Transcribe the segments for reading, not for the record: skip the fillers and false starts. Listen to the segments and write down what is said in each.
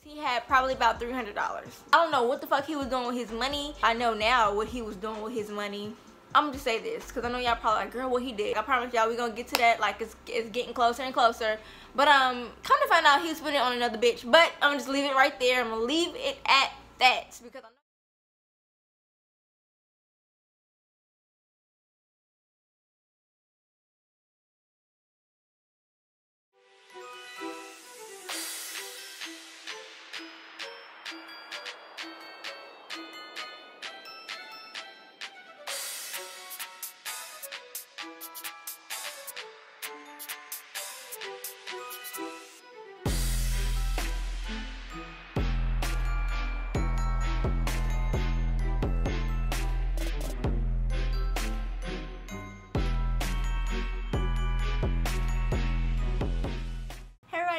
He had probably about $300. I don't know what the fuck he was doing with his money. I know now what he was doing with his money. I'm gonna just say this because I know y'all probably like, girl, what he did. I promise y'all we gonna get to that. Like it's getting closer and closer. But come to find out he was spending it on another bitch. But I'm gonna just leave it right there. I'm gonna leave it at that because I know.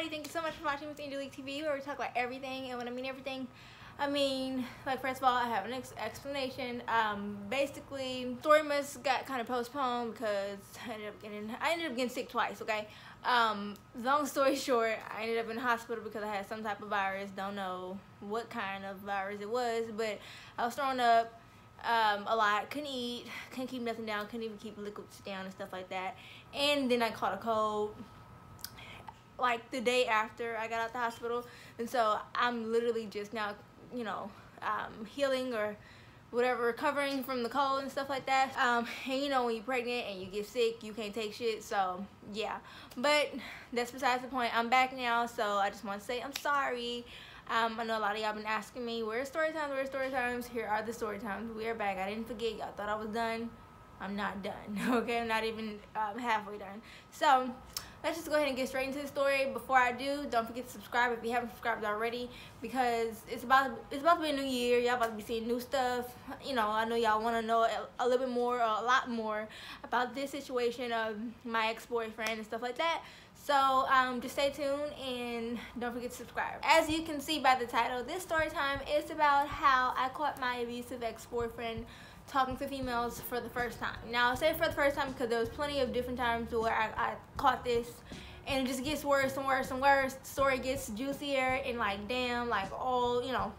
Thank you so much for watching MissAngeliqueTV, where we talk about everything. And when I mean everything, I mean, like, first of all, I have an explanation. Basically, Storymas got kind of postponed because I ended up getting sick twice. Okay. Long story short, I ended up in the hospital because I had some type of virus. Don't know what kind of virus it was, but I was throwing up a lot. Couldn't eat, couldn't keep nothing down, couldn't even keep liquids down and stuff like that. And then I caught a cold like the day after I got out the hospital, and so I'm literally just now, you know, healing or whatever, recovering from the cold and stuff like that. And you know, when you're pregnant and you get sick, you can't take shit, so yeah. But that's besides the point. I'm back now, so I just want to say I'm sorry. I know a lot of y'all been asking me, where's story times, where's story times? Here are the story times. We are back. I didn't forget. Y'all thought I was done. I'm not done. Okay, I'm not even halfway done. So let's just go ahead and get straight into the story. Before I do, don't forget to subscribe if you haven't subscribed already, because it's about to be a new year. Y'all about to be seeing new stuff. You know, I know y'all want to know a little bit more, or a lot more, about this situation of my ex-boyfriend and stuff like that. So just stay tuned and don't forget to subscribe. As you can see by the title, this story time is about how I caught my abusive ex-boyfriend talking to females for the first time. Now I say for the first time because there was plenty of different times where I caught this, and it just gets worse and worse and worse. The story gets juicier and like, damn, like all, you know,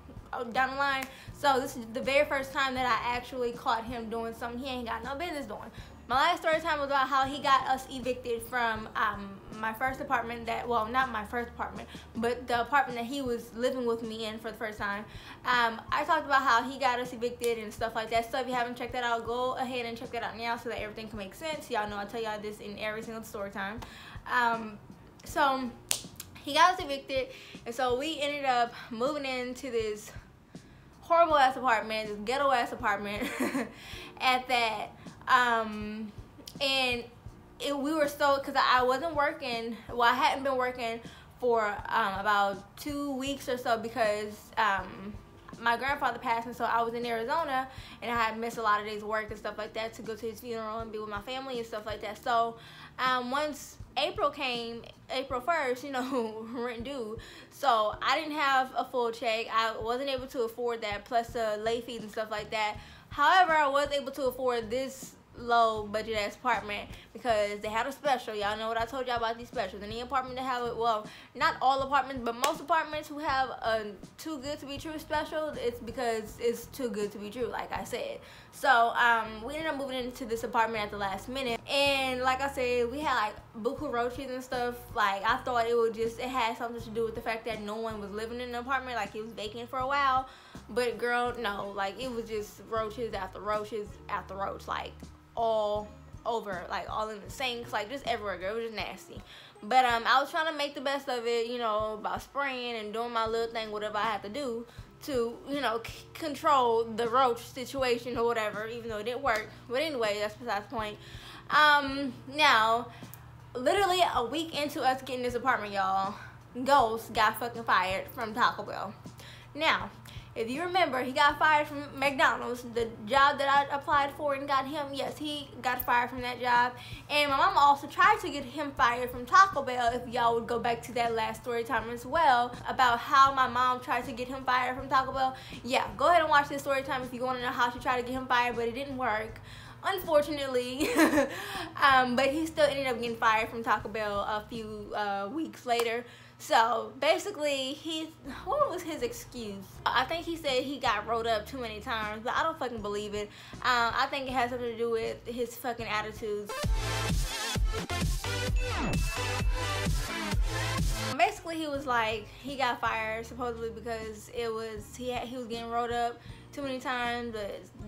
down the line. So this is the very first time that I actually caught him doing something he ain't got no business doing. My last story time was about how he got us evicted from my first apartment that, well, not my first apartment, but the apartment that he was living with me in for the first time. I talked about how he got us evicted and stuff like that. So if you haven't checked that out, go ahead and check that out now so that everything can make sense. Y'all know I tell y'all this in every single story time. So he got us evicted, and so we ended up moving into this horrible ass apartment, this ghetto ass apartment at that. And we were so, because I wasn't working, well, I hadn't been working for about 2 weeks or so because my grandfather passed, and so I was in Arizona and I had missed a lot of days work and stuff like that to go to his funeral and be with my family and stuff like that. So once April came, April 1st, you know, rent due, so I didn't have a full check. I wasn't able to afford that, plus the late fees and stuff like that. However, I was able to afford this low budget ass apartment because they had a special. Y'all know what I told y'all about these specials. Any apartment that have it, well, not all apartments, but most apartments who have a too good to be true special, it's because it's too good to be true, like I said. So we ended up moving into this apartment at the last minute, and like I said, we had like buku roaches and stuff. Like, I thought it had something to do with the fact that no one was living in the apartment, like it was vacant for a while. But girl, no, like it was just roaches after roaches after roach, like all over, like all in the sinks, like just everywhere, girl. It was just nasty. But I was trying to make the best of it, you know, by spraying and doing my little thing, whatever I had to do to, you know, control the roach situation or whatever, even though it didn't work. But anyway, that's besides the point. Now, literally a week into us getting this apartment, y'all, Ghost got fucking fired from Taco Bell. Now, if you remember, he got fired from McDonald's, the job that I applied for and got him. Yes, he got fired from that job. And my mama also tried to get him fired from Taco Bell, if y'all would go back to that last story time as well, about how my mom tried to get him fired from Taco Bell. Yeah, go ahead and watch this story time if you want to know how she tried to get him fired, but it didn't work, unfortunately. But he still ended up getting fired from Taco Bell a few weeks later. So basically, what was his excuse? I think he said he got rolled up too many times, but I don't fucking believe it. I think it has something to do with his fucking attitudes. Basically, he was like, he got fired supposedly because he was getting rolled up too many times.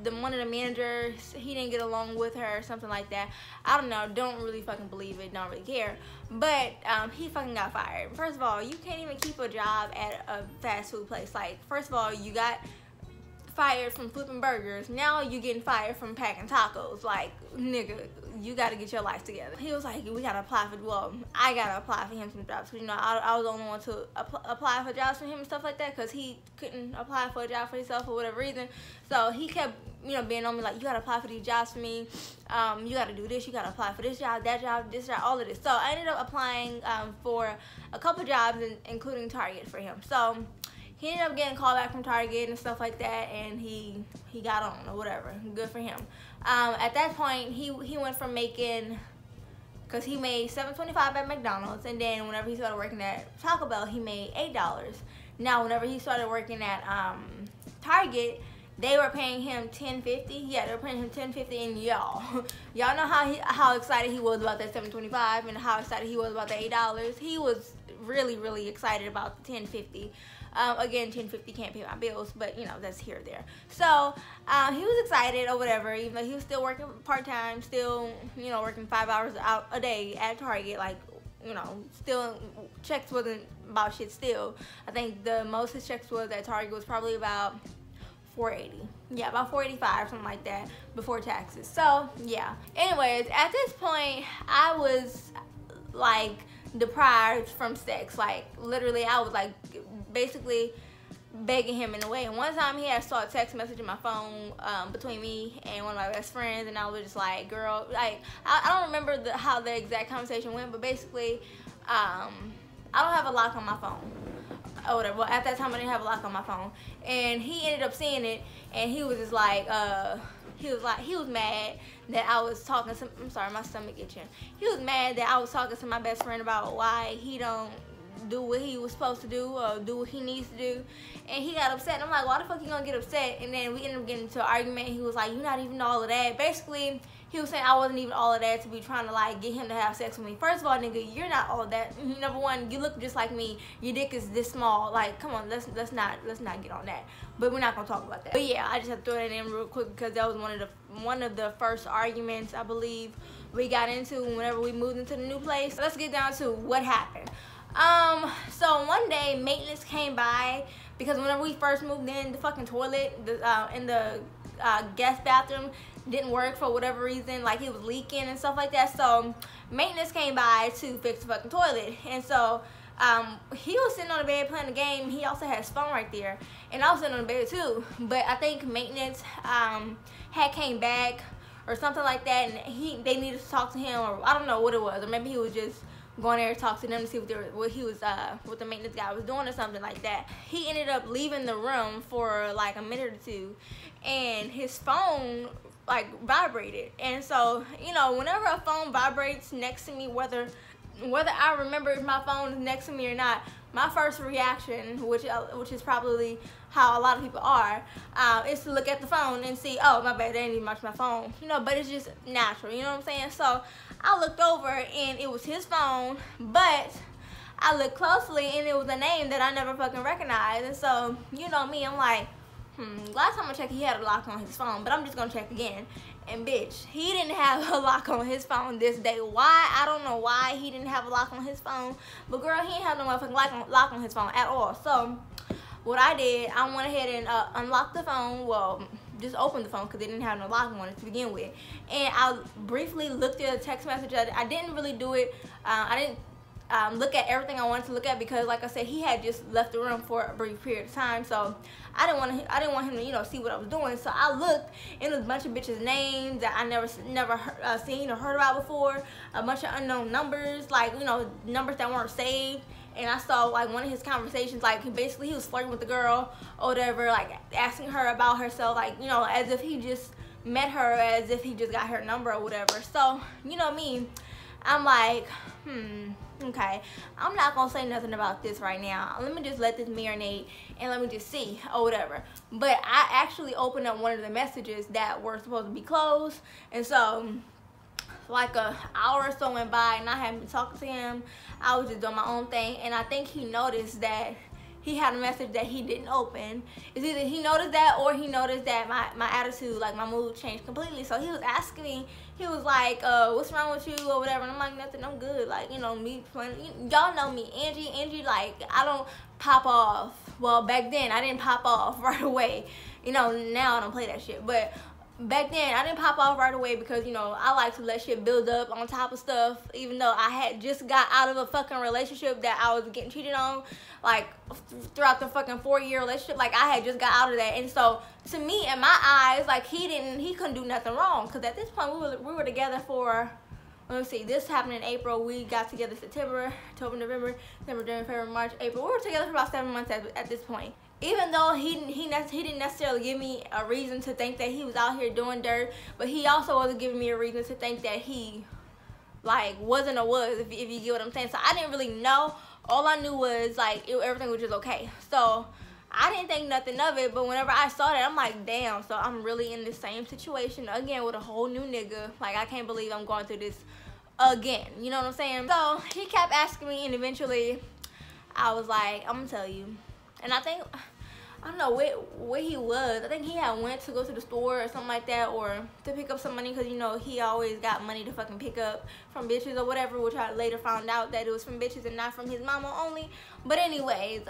One of the managers, he didn't get along with her or something like that. I don't know, don't really fucking believe it, don't really care. But he fucking got fired. First of all, you can't even keep a job at a fast food place. Like, first of all, you got fired from flipping burgers. Now you getting fired from packing tacos. Like, nigga, you gotta get your life together. He was like, we gotta apply for, well, I gotta apply for him some jobs. Cause, you know, I was the only one to apply for jobs for him and stuff like that, because he couldn't apply for a job for himself for whatever reason. So he kept, you know, being on me like, you gotta apply for these jobs for me. You gotta do this, you gotta apply for this job, that job, this job, all of this. So I ended up applying for a couple jobs, including Target for him. So he ended up getting called back from Target and stuff like that, and he got on or whatever. Good for him. At that point, he went from making, because he made $7.25 at McDonald's, and then whenever he started working at Taco Bell, he made $8. Now, whenever he started working at Target, they were paying him $10.50. Yeah, they were paying him $10.50, and y'all know how excited he was about that $7.25 and how excited he was about the $8. He was really, really excited about the $10.50. Again, $10.50 can't pay my bills, but you know, that's here or there. So he was excited or whatever, even though he was still working part-time, still, you know, working 5 hours out a day at Target. Like, you know, still checks wasn't about shit still. I think the most his checks was at Target was probably about $4.80. Yeah, about $4.85, something like that, before taxes. So yeah, anyways, at this point I was like deprived from sex. Like, literally, I was like basically begging him in a way. And one time he had saw a text message in my phone between me and one of my best friends, and I was just like, girl, like, I don't remember how the exact conversation went, but basically I don't have a lock on my phone or whatever. Well, at that time I didn't have a lock on my phone, and he ended up seeing it, and he was just like, he was mad that I was talking to, I'm sorry, my stomach itching. He was mad that I was talking to my best friend about why he don't do what he was supposed to do or do what he needs to do, and he got upset. And I'm like, why the fuck you gonna get upset? And then we ended up getting into an argument. He was like, you're not even all of that. Basically, he was saying I wasn't even all of that to be trying to like get him to have sex with me. First of all, nigga, you're not all of that. Number one, you look just like me. Your dick is this small. Like, come on, let's not get on that. But we're not gonna talk about that. But yeah, I just have to throw that in real quick because that was one of the first arguments I believe we got into whenever we moved into the new place. Let's get down to what happened. So one day maintenance came by because whenever we first moved in, the fucking toilet in the guest bathroom didn't work for whatever reason. Like, it was leaking and stuff like that. So maintenance came by to fix the fucking toilet, and so he was sitting on the bed playing the game. He also had his phone right there, and I was sitting on the bed too. But I think maintenance had came back or something like that, and they needed to talk to him, or I don't know what it was, or maybe he was just going there to talk to them to see what the maintenance guy was doing or something like that. He ended up leaving the room for like a minute or two, and his phone like vibrated. And so, you know, whenever a phone vibrates next to me, whether I remember if my phone is next to me or not, my first reaction, which is probably how a lot of people are, is to look at the phone and see, oh, my bad, they didn't even watch my phone. You know, but it's just natural, you know what I'm saying? So I looked over and it was his phone, but I looked closely and it was a name that I never fucking recognized. And so, you know me, I'm like, last time I checked, he had a lock on his phone, but I'm just gonna check again. And bitch, he didn't have a lock on his phone this day. Why? I don't know why he didn't have a lock on his phone, but girl, he didn't have no motherfucking lock on his phone at all. So what I did, I went ahead and unlocked the phone. Well, just opened the phone because it didn't have no lock on it to begin with. And I briefly looked at a text message. I didn't really do it. I didn't look at everything I wanted to look at because, like I said, he had just left the room for a brief period of time. So I didn't want him to, you know, see what I was doing. So I looked, and it was a bunch of bitches' names that I never seen or heard about before. A bunch of unknown numbers, like, you know, numbers that weren't saved. And I saw like one of his conversations, like basically he was flirting with the girl or whatever, like asking her about herself, like, you know, as if he just met her, as if he just got her number or whatever. So, you know me, I'm like, okay, I'm not gonna say nothing about this right now. Let me just let this marinate and let me just see or whatever. But I actually opened up one of the messages that were supposed to be closed, and so like a hour or so went by and I hadn't been talking to him. I was just doing my own thing, and I think he noticed that he had a message that he didn't open. It's either he noticed that or he noticed that my attitude, like my mood changed completely. So he was asking me, he was like, what's wrong with you or whatever, and I'm like, nothing, I'm good. Like, you know, me playing, y'all know me, Angie, like, I don't pop off. Well, back then I didn't pop off right away. You know, now I don't play that shit, but back then I didn't pop off right away because, you know, I like to let shit build up on top of stuff, even though I had just got out of a fucking relationship that I was getting cheated on, like, throughout the fucking 4-year relationship. Like, I had just got out of that, and so to me, in my eyes, like, he couldn't do nothing wrong, because at this point we were together for, let me see, this happened in April. We got together September, October, November, December, January, February, March, April. We were together for about 7 months at this point. Even though he didn't necessarily give me a reason to think that he was out here doing dirt, but he also wasn't giving me a reason to think that he, like, wasn't or was, if you get what I'm saying. So I didn't really know. All I knew was, like, everything was just okay. So I didn't think nothing of it, but whenever I saw that, I'm like, damn, so I'm really in the same situation again with a whole new nigga. Like, I can't believe I'm going through this again. You know what I'm saying? So he kept asking me, and eventually I was like, I'm gonna tell you. And I think, I don't know where he was. I think he had went to go to the store or something like that, or to pick up some money, because, you know, he always got money to fucking pick up from bitches or whatever, which I later found out that it was from bitches and not from his mama only. But anyways,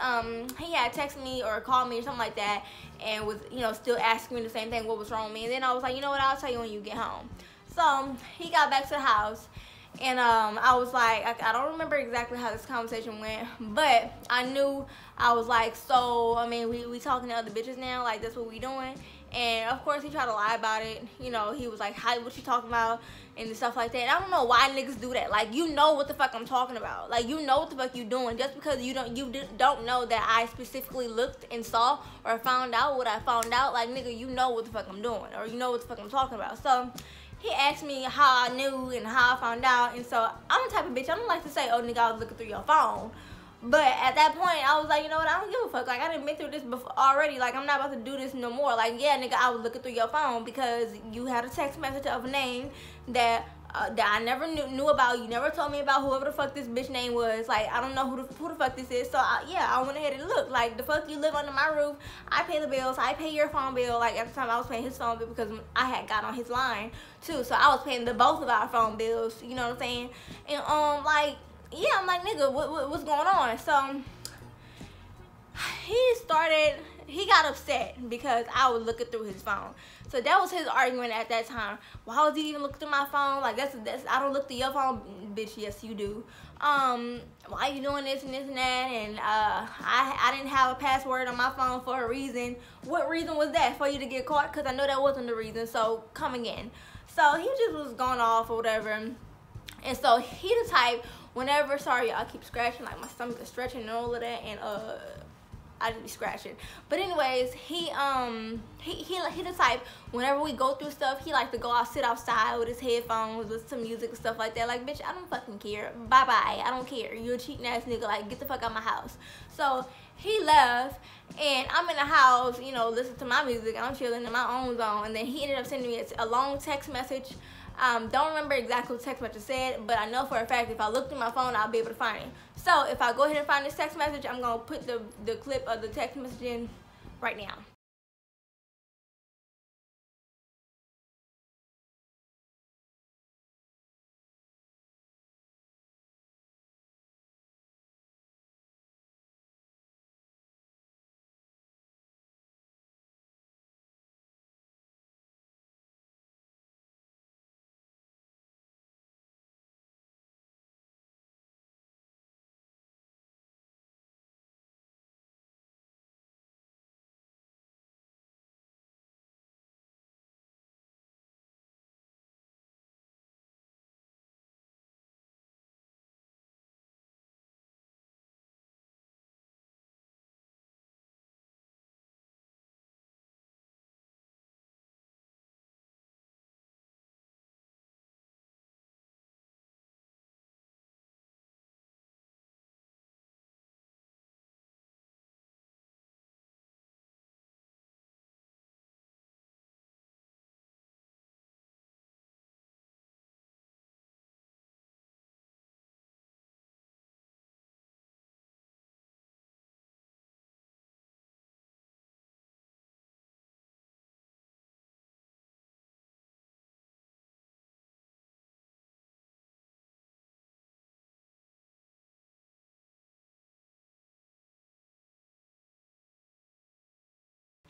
he had texted me or called me or something like that, and was, you know, still asking me the same thing, what was wrong with me. And then I was like, you know what, I'll tell you when you get home. So he got back to the house, and I was like, I don't remember exactly how this conversation went, but I knew, I was like, so, I mean, we talking to other bitches now? Like, that's what we doing? And of course he tried to lie about it. You know, he was like, hi, what you talking about? And stuff like that. And I don't know why niggas do that. Like, you know what the fuck I'm talking about. Like, you know what the fuck you doing. Just because you don't know that I specifically looked and saw or found out what I found out, like, nigga, you know what the fuck I'm doing, or you know what the fuck I'm talking about. So he asked me how I knew and how I found out, and so I'm the type of bitch, I don't like to say, oh, nigga, I was looking through your phone. But at that point, I was like, you know what, I don't give a fuck. Like, I done been through this before already. Like, I'm not about to do this no more. Like, yeah, nigga, I was looking through your phone because you had a text message of a name that I never knew about. You never told me about whoever the fuck this bitch name was. Like, I don't know who the fuck this is. So, yeah, I went ahead and looked. Like, the fuck, you live under my roof. I pay the bills. I pay your phone bill. Like, at the time, I was paying his phone bill because I had got on his line, too. So, I was paying both of our phone bills. You know what I'm saying? And, like, yeah, I'm like, nigga, what's going on? So he got upset because I was looking through his phone. So that was his argument at that time. Why was he even looking through my phone? Like, that's I don't look through your phone, bitch. Yes, you do. Why you doing this and this and that? And I didn't have a password on my phone for a reason. What reason was that? For you to get caught? Because I know that wasn't the reason. So come again. So he just was going off or whatever. And so he the type, whenever, sorry y'all, I keep scratching, like my stomach is stretching and all of that, and I just be scratching. But anyways, he the type, whenever we go through stuff, he like to go out, sit outside with his headphones, with some music and stuff like that. Like, bitch, I don't fucking care. Bye bye. I don't care. You're a cheating ass nigga. Like, get the fuck out of my house. So he left, and I'm in the house, you know, listening to my music. I'm chilling in my own zone, and then he ended up sending me a long text message. Don't remember exactly what the text message said, but I know for a fact if I look through my phone, I'll be able to find it. So if I go ahead and find this text message, I'm going to put the clip of the text message in right now.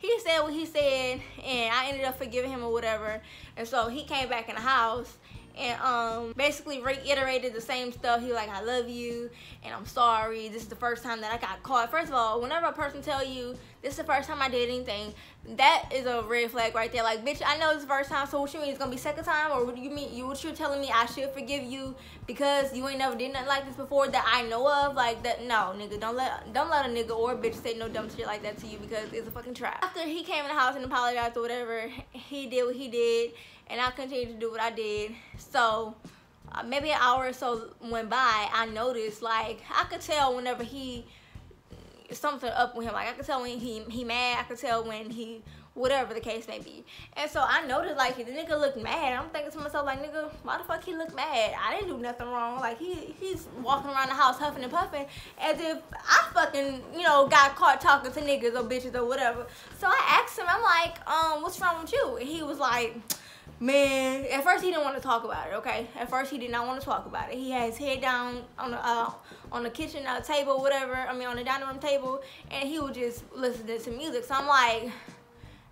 he said what he said, and I ended up forgiving him or whatever. And so he came back in the house and basically reiterated the same stuff. He was like, I love you and I'm sorry, this is the first time that I got caught. First of all, whenever a person tell you this is the first time I did anything, that is a red flag right there. Like, bitch, I know it's the first time, so what you mean it's gonna be second time? Or what do you mean, what you're telling me I should forgive you because you ain't never did nothing like this before that I know of? Like, that, no, nigga, don't let a nigga or a bitch say no dumb shit like that to you, because it's a fucking trap. After he came in the house and apologized or whatever, he did what he did, and I continued to do what I did. So maybe an hour or so went by. I noticed, like, I could tell whenever something up with him. Like, I could tell when he mad. I could tell when he, whatever the case may be. And so I noticed, like, the nigga looked mad. I'm thinking to myself, like, nigga, why the fuck he look mad? I didn't do nothing wrong. Like, he's walking around the house huffing and puffing as if I fucking, you know, got caught talking to niggas or bitches or whatever. So I asked him, I'm like, what's wrong with you? And he was like, man, at first he didn't want to talk about it, okay? At first he did not want to talk about it. He had his head down on the kitchen table, whatever, I mean on the dining room table, and he was just listening to music. So I'm like,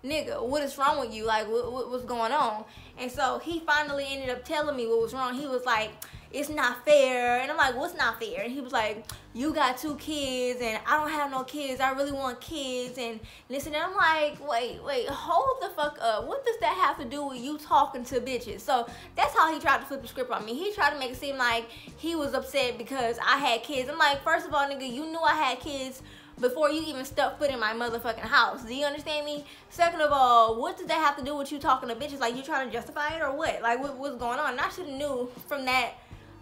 nigga, what is wrong with you? Like, what's going on? And so he finally ended up telling me what was wrong. He was like, it's not fair. And I'm like, what's not fair? And he was like, you got 2 kids and I don't have no kids. I really want kids. And listen, and I'm like, wait, hold the fuck up. What does that have to do with you talking to bitches? So that's how he tried to flip the script on me. He tried to make it seem like he was upset because I had kids. I'm like, first of all, nigga, you knew I had kids before you even stepped foot in my motherfucking house. Do you understand me? Second of all, what does that have to do with you talking to bitches? Like, you trying to justify it or what? Like, what's going on? And I should have knew from that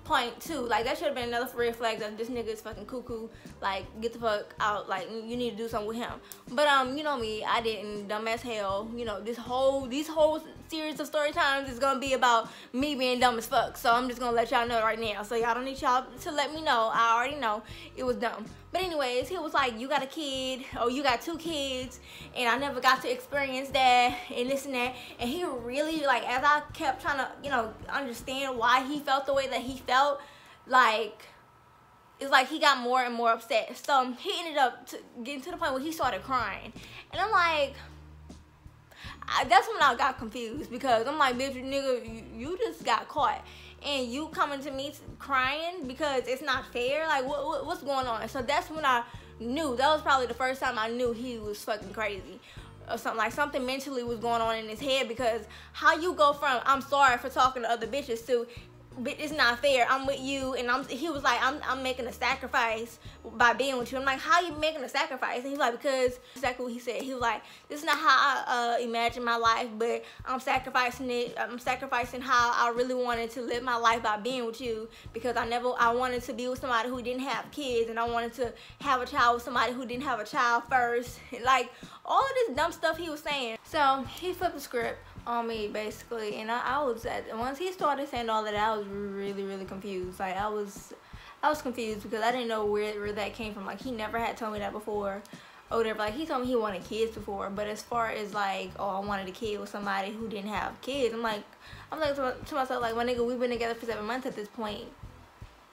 point too. Like, that should have been another red flag that this nigga is fucking cuckoo. Like, get the fuck out. Like, you need to do something with him. But you know me, I didn't. Dumb as hell. You know, these whole series of story times is gonna be about me being dumb as fuck. So I'm just gonna let y'all know right now. So y'all don't need y'all to let me know. I already know it was dumb. But anyways, he was like, you got a kid, or you got 2 kids, and I never got to experience that, and this and that. And he really, like, as I kept trying to, you know, understand why he felt the way that he felt, like, it's like he got more and more upset. So he ended up getting to the point where he started crying. And I'm like, that's when I got confused, because I'm like, bitch, nigga, you just got caught. And you coming to me crying because it's not fair? Like, what's going on? So that's when I knew. That was probably the first time I knew he was fucking crazy. Or something, like something mentally was going on in his head, because how you go from I'm sorry for talking to other bitches to it's not fair, I'm with you, and he was like, I'm making a sacrifice by being with you. I'm like, how you making a sacrifice? And he's like, because exactly what he said. He was like, this is not how I imagine my life, but I'm sacrificing it. I'm sacrificing how I really wanted to live my life by being with you, because I wanted to be with somebody who didn't have kids, and I wanted to have a child with somebody who didn't have a child first. Like, all of this dumb stuff he was saying. So he flipped the script on me, basically, and I was once he started saying all of that, I was really confused. Like, I was confused, because I didn't know where that came from. Like, he never had told me that before or whatever. Like, he told me he wanted kids before, but as far as like, oh, I wanted a kid with somebody who didn't have kids, I'm like to myself, like, my nigga, we've been together for 7 months at this point.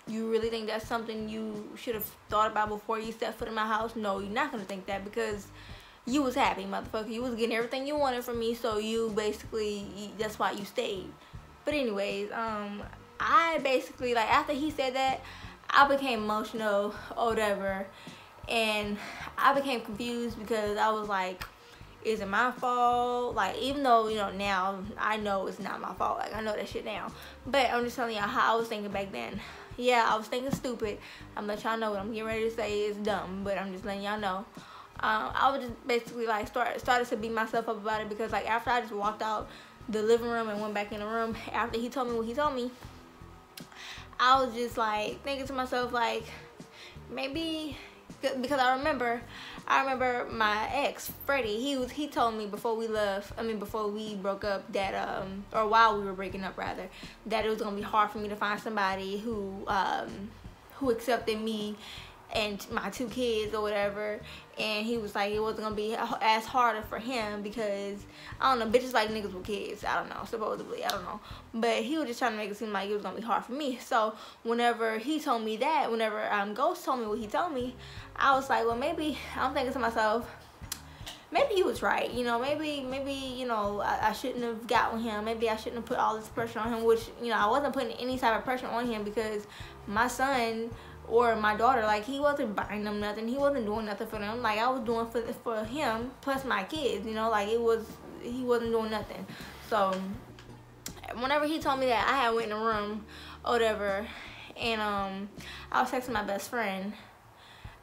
You really think that's something you should have thought about before you stepped foot in my house? No, you're not gonna think that, because you was happy, motherfucker. You was getting everything you wanted from me, so you basically, that's why you stayed. But anyways, I basically, like, after he said that, I became emotional or whatever, and I became confused, because I was like, is it my fault? Like, even though, you know, now I know it's not my fault. Like, I know that shit now. But I'm just telling y'all how I was thinking back then. Yeah, I was thinking stupid. I'm letting y'all know what I'm getting ready to say is dumb, but I'm just letting y'all know. I was just basically like started to beat myself up about it, because like after I just walked out the living room and went back in the room after he told me what he told me, I was just like thinking to myself, like, maybe, because I remember my ex Freddie, he told me before we broke up that or while we were breaking up rather, that it was gonna be hard for me to find somebody who accepted me and my 2 kids or whatever. And he was like, it wasn't gonna be as harder for him, because I don't know, bitches like niggas with kids, I don't know, supposedly, I don't know, but he was just trying to make it seem like it was gonna be hard for me. So whenever he told me that, whenever Ghost told me what he told me, I was like, well, maybe, I'm thinking to myself, maybe he was right. You know, maybe you know, I shouldn't have got with him. Maybe I shouldn't have put all this pressure on him, which, you know, I wasn't putting any type of pressure on him, because my son or my daughter, like, he wasn't buying them nothing. He wasn't doing nothing for them. Like, I was doing for him plus my kids, you know, like, he wasn't doing nothing. So whenever he told me that, I had went in a room or whatever, and I was texting my best friend,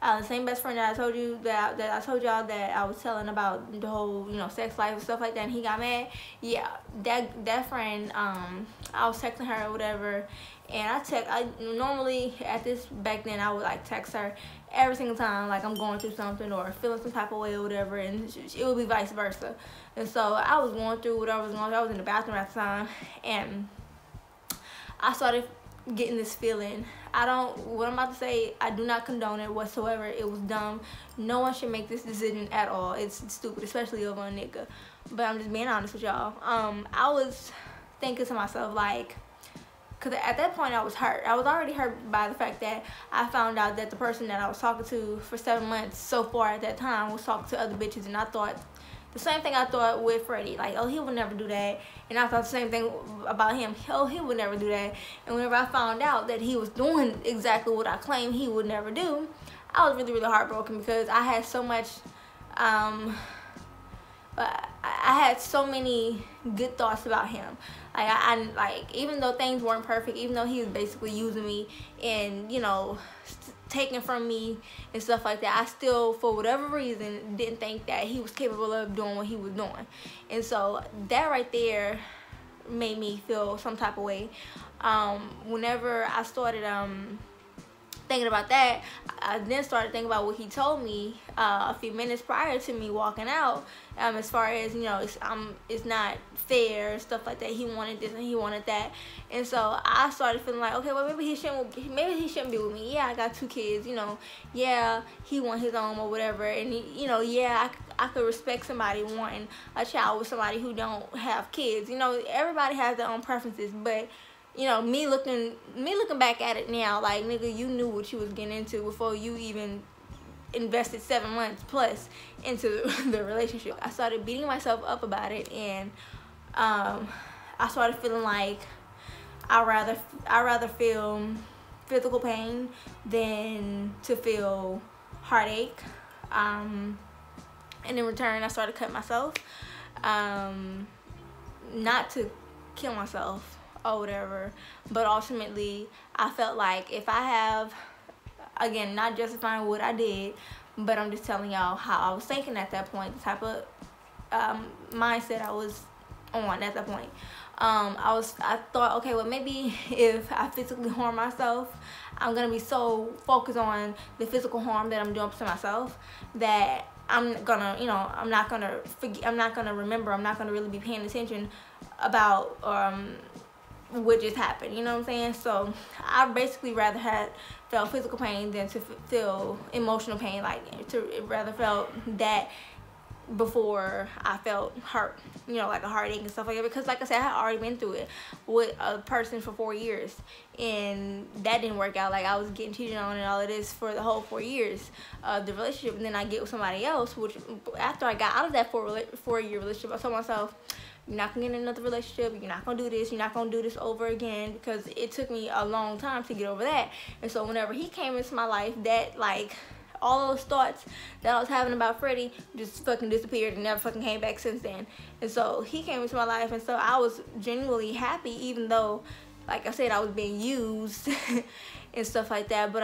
the same best friend that I told you that I told y'all that I was telling about the whole, you know, sex life and stuff like that, and he got mad. Yeah, that friend, I was texting her or whatever, and I normally back then I would like text her every single time, like, I'm going through something or feeling some type of way or whatever, and it would be vice versa. And so I was going through whatever was going on. I was in the bathroom at the time, and I started getting this feeling. What I'm about to say, I do not condone it whatsoever. It was dumb. No one should make this decision at all. It's stupid, especially over a nigga. But I'm just being honest with y'all. I was thinking to myself, like, because at that point I was hurt. I was already hurt by the fact that I found out that the person that I was talking to for 7 months so far at that time was talking to other bitches, and I thought the same thing I thought with Freddie, like, oh, he would never do that. And I thought the same thing about him, oh, he would never do that. And whenever I found out that he was doing exactly what I claimed he would never do, I was really, really heartbroken, because I had so much, I had so many good thoughts about him. Like, like, even though things weren't perfect, even though he was basically using me and, you know, taking from me and stuff like that, I still, for whatever reason, didn't think that he was capable of doing what he was doing. And so that right there made me feel some type of way. Whenever I started thinking about that, I then started thinking about what he told me a few minutes prior to me walking out, as far as, you know, it's not fair and stuff like that. He wanted this and he wanted that, and so I started feeling like, okay, well, maybe he shouldn't be with me. Yeah, I got 2 kids, you know. Yeah, he want his own or whatever, and you know, yeah, I could respect somebody wanting a child with somebody who don't have kids. You know, everybody has their own preferences, but, you know, me looking back at it now, like, nigga, you knew what you was getting into before you even invested 7 months plus into the relationship. I started beating myself up about it, and I started feeling like I'd rather feel physical pain than to feel heartache. And in return, I started cutting myself, not to kill myself or whatever, but ultimately I felt like if I have, again, not justifying what I did, but I'm just telling y'all how I was thinking at that point, the type of mindset I was on at that point. I thought, okay, well, maybe if I physically harm myself, I'm gonna be so focused on the physical harm that I'm doing to myself that I'm gonna, you know, I'm not gonna remember, I'm not gonna really be paying attention about what just happened, you know what I'm saying? So I basically rather had felt physical pain than to feel emotional pain, like to rather felt that before I felt hurt, you know, like a heartache and stuff like that, because like I said, I had already been through it with a person for 4 years, and that didn't work out. Like, I was getting cheated on and all of this for the whole 4 years of the relationship, and then I get with somebody else, which after I got out of that 4-year relationship, I told myself, you're not gonna get in another relationship, you're not gonna do this, you're not gonna do this over again, because it took me a long time to get over that. And so whenever he came into my life, that, like, all those thoughts that I was having about Freddie just fucking disappeared and never fucking came back since then. And so he came into my life, and so I was genuinely happy, even though, like I said, I was being used and stuff like that. But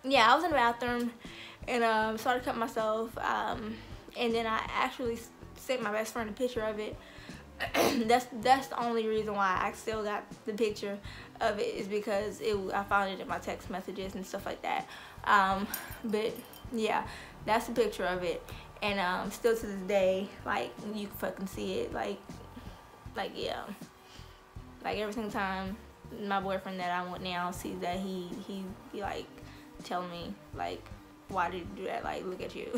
yeah, I was in the bathroom and started cutting myself, and then I actually sent my best friend a picture of it. that's the only reason why I still got the picture of it, is because I found it in my text messages and stuff like that. But yeah, that's the picture of it, and still to this day, like, you can fucking see it, like yeah, like every single time my boyfriend that I'm with now sees that, he be like telling me, like, why did you do that, like, look at you.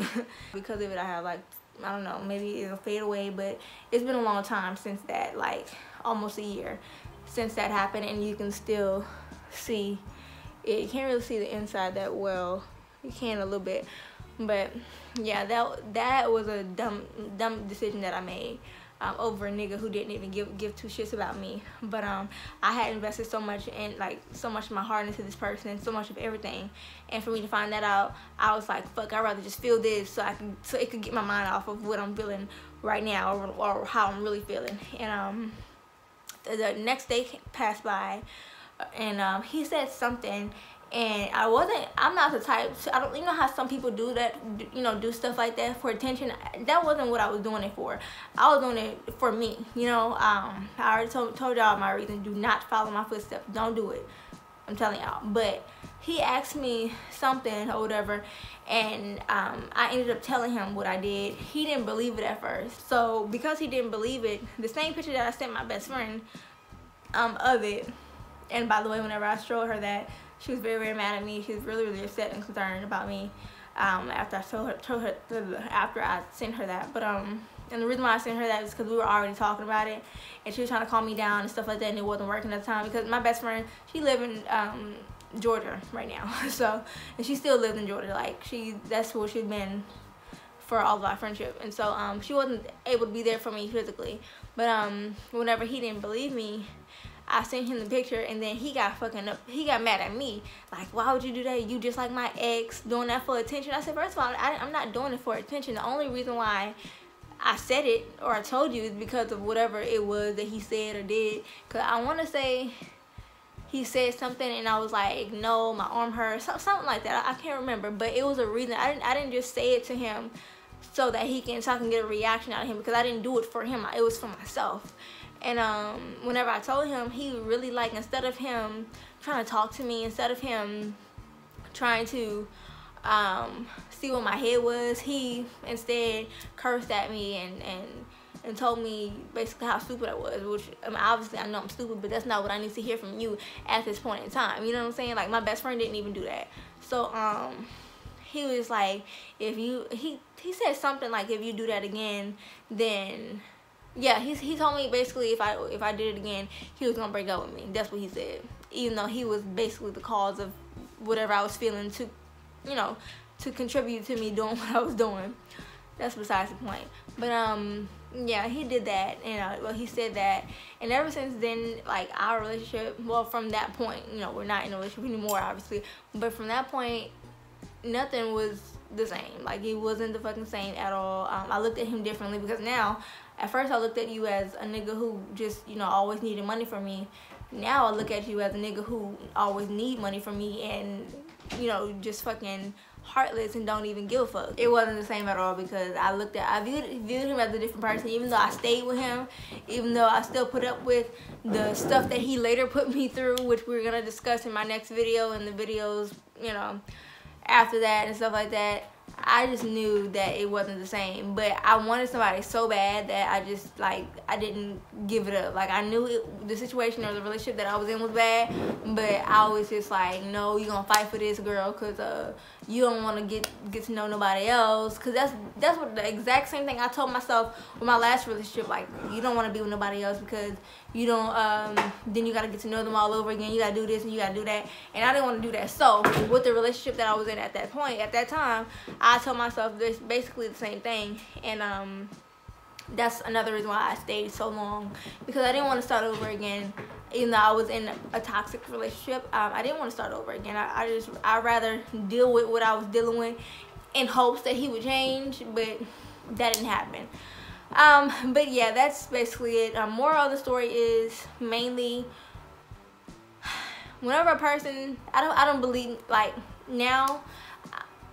Because of it, I have, like, I don't know, maybe it'll fade away, but it's been a long time since that, like almost a year since that happened, and you can still see it. You can't really see the inside that well, you can a little bit, But yeah, that was a dumb decision that I made. Over a nigga who didn't even give two shits about me. But I had invested so much in, like, so much of my heart into this person, so much of everything, and for me to find that out, I was like, fuck, I'd rather just feel this so it could get my mind off of what I'm feeling right now, or how I'm really feeling. And the next day passed by, and he said something. And I'm not the type, I don't, you know how some people do that, you know, do stuff like that for attention. That wasn't what I was doing it for. I was doing it for me, you know. I already told y'all my reason. Do not follow my footsteps. Don't do it. I'm telling y'all. But he asked me something or whatever, and I ended up telling him what I did. He didn't believe it at first. So because he didn't believe it, the same picture that I sent my best friend of it, and by the way, whenever I showed her that, she was very, very mad at me. She was really, really upset and concerned about me after I told her after I sent her that. But and the reason why I sent her that is because we were already talking about it, and she was trying to calm me down and stuff like that, and it wasn't working at the time because my best friend, she lived in Georgia right now. So, and she still lives in Georgia. Like, that's where she'd been for all of our friendship, and so she wasn't able to be there for me physically. But whenever he didn't believe me, I sent him the picture, and then he got mad at me. Like, why would you do that? You just like my ex, doing that for attention. I said, first of all, I'm not doing it for attention. The only reason why I said it or I told you is because of whatever it was that he said or did. Because I want to say he said something, and I was like, no, my arm hurts, something like that. I can't remember, but it was a reason. I didn't just say it to him so that I can get a reaction out of him, because I didn't do it for him. It was for myself. And whenever I told him, he really, like, instead of him trying to talk to me, instead of him trying to see what my head was, he instead cursed at me and told me basically how stupid I was, which, I mean, obviously I know I'm stupid, but that's not what I need to hear from you at this point in time. You know what I'm saying? Like, my best friend didn't even do that. So he was like, he said something like, if you do that again, then yeah, he told me basically if I did it again, he was gonna break up with me. That's what he said. Even though he was basically the cause of whatever I was feeling, to, you know, to contribute to me doing what I was doing. That's besides the point. But yeah, he did that, and well, he said that, and ever since then, like, our relationship, well, from that point, you know, we're not in a relationship anymore, obviously, but from that point, nothing was the same. Like, it wasn't the fucking same at all. I looked at him differently, because now, at first I looked at you as a nigga who just, you know, always needed money from me. Now I look at you as a nigga who always need money from me, and, you know, just fucking heartless and don't even give a fuck. It wasn't the same at all, because I viewed him as a different person. Even though I stayed with him, even though I still put up with the stuff that he later put me through, which we're gonna discuss in my next video and the videos, you know, after that and stuff like that. I just knew that it wasn't the same, but I wanted somebody so bad that I just, like, I didn't give it up. Like, I knew the situation or the relationship that I was in was bad, but I was just like, no, you gonna fight for this, girl, because you don't want to get to know nobody else, because that's what the exact same thing I told myself with my last relationship. Like, you don't want to be with nobody else because you don't, then you got to get to know them all over again. You got to do this and you got to do that, and I didn't want to do that. So with the relationship that I was in at that point, at that time, I told myself this basically the same thing, and that's another reason why I stayed so long, because I didn't want to start over again. Even though I was in a toxic relationship, I didn't want to start over again. I'd rather deal with what I was dealing with in hopes that he would change, but that didn't happen. But yeah, that's basically it. Moral of the story is mainly, whenever a person, I don't believe, like, now,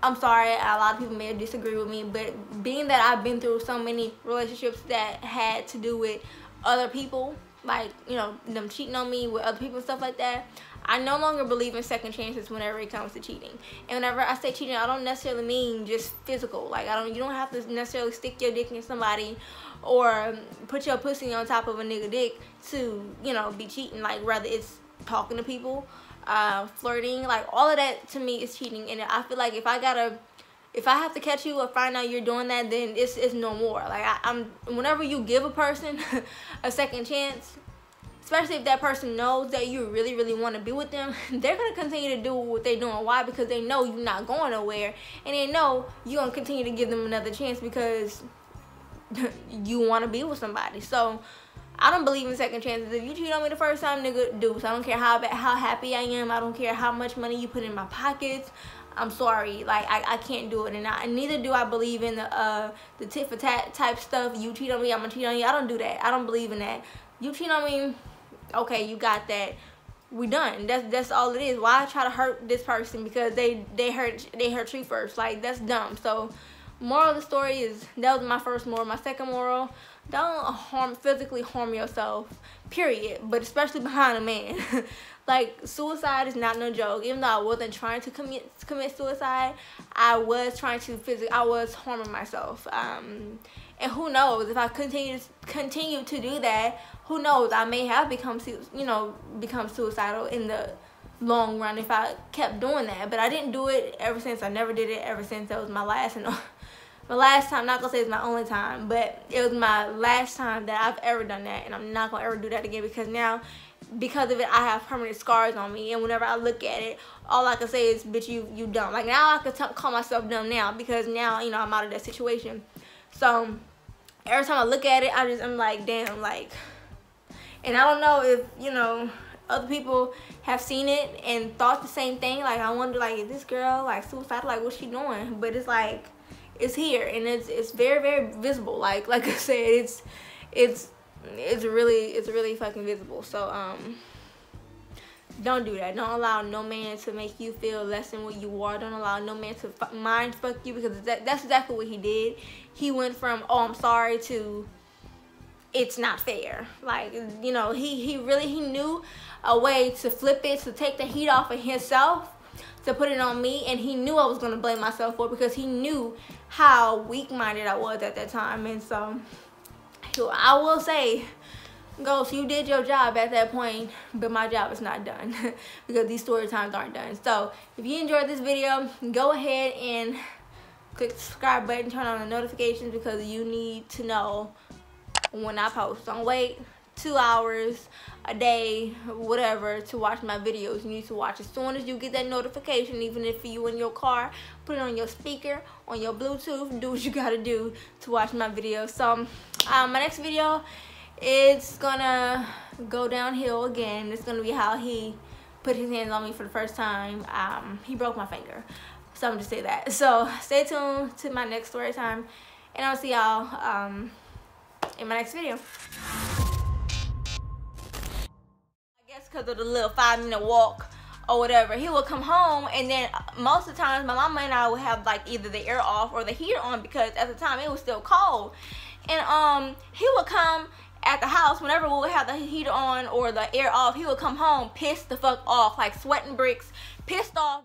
I'm sorry, a lot of people may disagree with me, but being that I've been through so many relationships that had to do with other people, like, you know, them cheating on me with other people and stuff like that, I no longer believe in second chances whenever it comes to cheating. And whenever I say cheating, I don't necessarily mean just physical. Like, you don't have to necessarily stick your dick in somebody or put your pussy on top of a nigga dick to, you know, be cheating. Like, rather it's talking to people, flirting, like, all of that to me is cheating. And I feel like if I have to catch you or find out you're doing that, then it's no more. Like, whenever you give a person a second chance, especially if that person knows that you really, really want to be with them, they're going to continue to do what they're doing. Why? Because they know you're not going nowhere, and they know you're going to continue to give them another chance because you want to be with somebody. So I don't believe in second chances. If you cheat on me the first time, nigga, do. So I don't care how happy I am. I don't care how much money you put in my pockets. I'm sorry, like I can't do it, and neither do I believe in the tit for tat type stuff. You cheat on me, I'm gonna cheat on you. I don't do that. I don't believe in that. You cheat on me, okay, you got that. We done. That's all it is. Why try to hurt this person because they hurt you first? Like, that's dumb. So moral of the story is, that was my first moral. My second moral: don't physically harm yourself, period, but especially behind a man. Like, suicide is not no joke. Even though I wasn't trying to commit suicide, I was harming myself. And who knows, if I continue to do that, who knows, I may have become suicidal in the long run if I kept doing that. But I didn't do it ever since. I never did it ever since. That was my last and my last time. I'm not gonna say it's my only time, but it was my last time that I've ever done that, and I'm not gonna ever do that again, because now, because of it, I have permanent scars on me, and whenever I look at it, all I can say is, bitch, you dumb. Like, now I can call myself dumb now, because now, I'm out of that situation. So every time I look at it, I'm like, damn, like, and I don't know if, other people have seen it and thought the same thing. Like, I wonder, like, is this girl, like, suicidal? Like, what's she doing? But it's like, it's here, and it's very, very visible. Like I said, it's really fucking visible. So don't do that. Don't allow no man to make you feel less than what you are. Don't allow no man to mind fuck you, because that's exactly what he did. He went from, oh, I'm sorry, to it's not fair. Like, he knew a way to flip it, to take the heat off of himself, to put it on me, and he knew I was going to blame myself for it, because he knew how weak-minded I was at that time. And so I will say, Ghost, you did your job at that point, but my job is not done because these story times aren't done. So if you enjoyed this video, go ahead and click the subscribe button, turn on the notifications, because you need to know when I post. Don't wait 2 hours a day, whatever, to watch my videos. You need to watch as soon as you get that notification, even if you in your car, put it on your speaker, on your Bluetooth, do what you gotta do to watch my videos. So my next video, it's gonna go downhill again. It's gonna be how he put his hands on me for the first time. He broke my finger, so I'm just say that. So stay tuned to my next story time, and I'll see y'all in my next video. Because of the little 5-minute walk or whatever, he would come home, and then most of the times my mama and I would have like either the air off or the heater on, because at the time it was still cold. And he would come at the house whenever we would have the heater on or the air off. He would come home pissed the fuck off, like sweating bricks, pissed off.